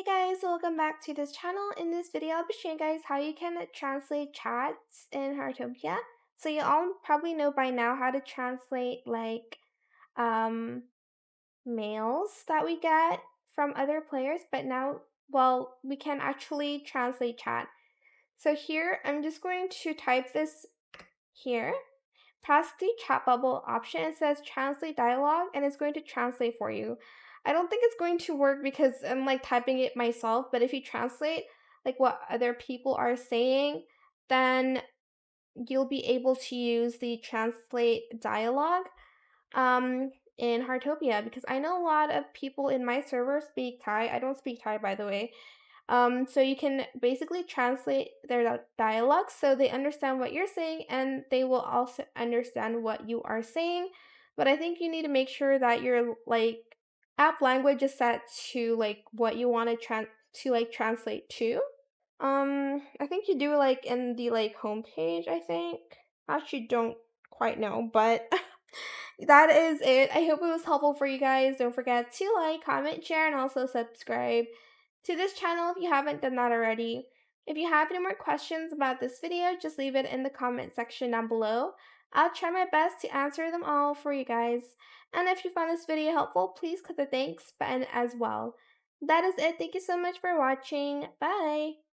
Hey guys, welcome back to this channel. In this video, I'll be showing you guys how you can translate chats in Heartopia. So you all probably know by now how to translate um mails that we get from other players, but now, well, we can actually translate chat. So here, I'm just going to type this here. Press the chat bubble option. It says translate dialogue and it's going to translate for you. I don't think it's going to work because I'm like typing it myself, but if you translate like what other people are saying, then you'll be able to use the translate dialogue in Heartopia because I know a lot of people in my server speak Thai. I don't speak Thai, by the way. So you can basically translate their dialogue so they understand what you're saying and they will also understand what you are saying. But I think you need to make sure that your like app language is set to like what you want to translate to. I think you do like in the like homepage, I think. I actually don't quite know, but that is it. I hope it was helpful for you guys. Don't forget to like, comment, share, and also subscribe to this channel if you haven't done that already. If you have any more questions about this video, just leave it in the comment section down below. I'll try my best to answer them all for you guys. And if you found this video helpful, please click the thanks button as well. That is it. Thank you so much for watching. Bye!